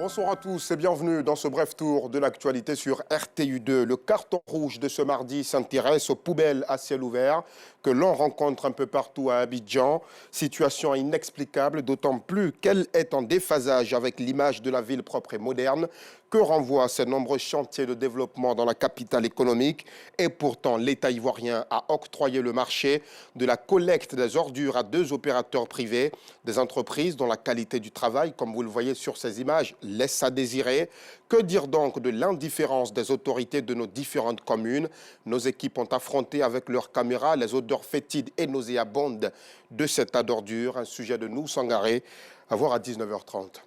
Bonsoir à tous et bienvenue dans ce bref tour de l'actualité sur RTU2. Le carton rouge de ce mardi s'intéresse aux poubelles à ciel ouvert que l'on rencontre un peu partout à Abidjan. Situation inexplicable, d'autant plus qu'elle est en déphasage avec l'image de la ville propre et moderne que renvoient ces nombreux chantiers de développement dans la capitale économique. Et pourtant, l'État ivoirien a octroyé le marché de la collecte des ordures à 2 opérateurs privés, des entreprises dont la qualité du travail, comme vous le voyez sur ces images, laisse à désirer. Que dire donc de l'indifférence des autorités de nos différentes communes? Nos équipes ont affronté avec leurs caméras les odeurs fétides et nauséabondes de cet tas d'ordures, un sujet de nous Sangaré, à voir à 19h30.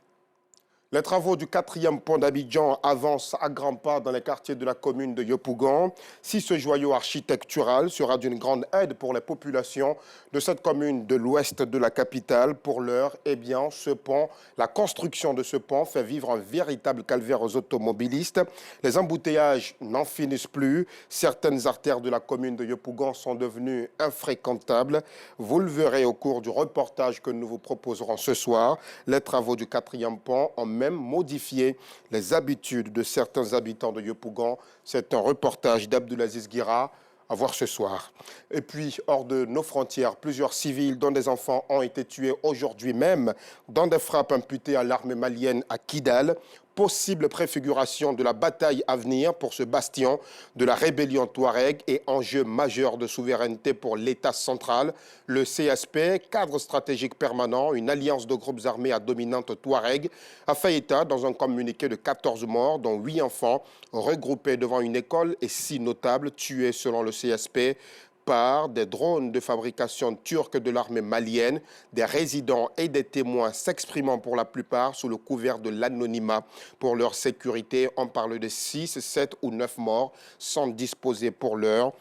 Les travaux du 4e pont d'Abidjan avancent à grands pas dans les quartiers de la commune de Yopougon. Si ce joyau architectural sera d'une grande aide pour les populations de cette commune de l'ouest de la capitale, pour l'heure, eh bien, ce pont, la construction de ce pont fait vivre un véritable calvaire aux automobilistes. Les embouteillages n'en finissent plus. Certaines artères de la commune de Yopougon sont devenues infréquentables. Vous le verrez au cours du reportage que nous vous proposerons ce soir. Les travaux du 4e pont ont même modifier les habitudes de certains habitants de Yopougon. C'est un reportage d'Abdoulaziz Guira à voir ce soir. Et puis, hors de nos frontières, plusieurs civils, dont des enfants, ont été tués aujourd'hui même dans des frappes imputées à l'armée malienne à Kidal. Possible préfiguration de la bataille à venir pour ce bastion de la rébellion Touareg et enjeu majeur de souveraineté pour l'État central. Le CSP, cadre stratégique permanent, une alliance de groupes armés à dominante Touareg, a fait état dans un communiqué de 14 morts, dont 8 enfants regroupés devant une école et 6 notables tués selon le CSP par des drones de fabrication turque de l'armée malienne. Des résidents et des témoins s'exprimant pour la plupart sous le couvert de l'anonymat pour leur sécurité. On parle de 6, 7 ou 9 morts sans disposer pour l'heure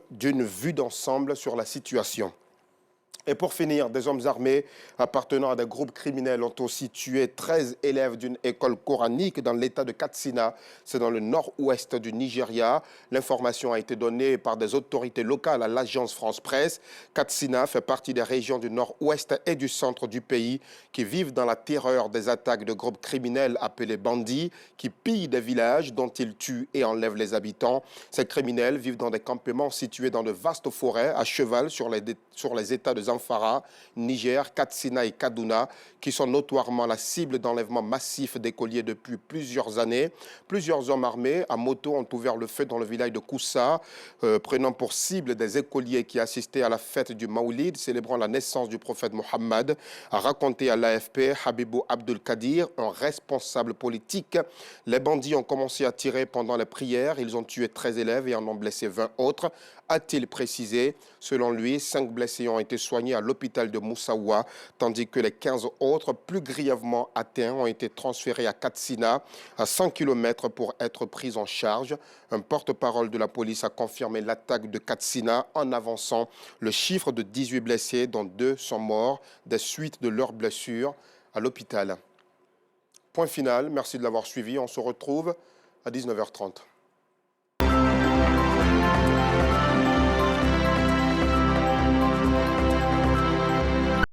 d'une vue d'ensemble sur la situation. Et pour finir, des hommes armés appartenant à des groupes criminels ont aussi tué 13 élèves d'une école coranique dans l'état de Katsina. C'est dans le nord-ouest du Nigeria. L'information a été donnée par des autorités locales à l'agence France-Presse. Katsina fait partie des régions du nord-ouest et du centre du pays qui vivent dans la terreur des attaques de groupes criminels appelés bandits qui pillent des villages dont ils tuent et enlèvent les habitants. Ces criminels vivent dans des campements situés dans de vastes forêts à cheval sur les états de Zamfara, Niger, Katsina et Kaduna, qui sont notoirement la cible d'enlèvements massifs d'écoliers depuis plusieurs années. Plusieurs hommes armés à moto ont ouvert le feu dans le village de Koussa, prenant pour cible des écoliers qui assistaient à la fête du Maoulid, célébrant la naissance du prophète Mohammed, a raconté à l'AFP Habibou Abdul Kadir, un responsable politique. Les bandits ont commencé à tirer pendant les prières. Ils ont tué 13 élèves et en ont blessé 20 autres, a-t-il précisé. Selon lui, 5 blessés ont été soignés à l'hôpital de Moussaoua, tandis que les 15 autres, plus grièvement atteints, ont été transférés à Katsina, à 100 km pour être pris en charge. Un porte-parole de la police a confirmé l'attaque de Katsina en avançant le chiffre de 18 blessés, dont 2 sont morts des suites de leurs blessures à l'hôpital. Point final, merci de l'avoir suivi. On se retrouve à 19h30.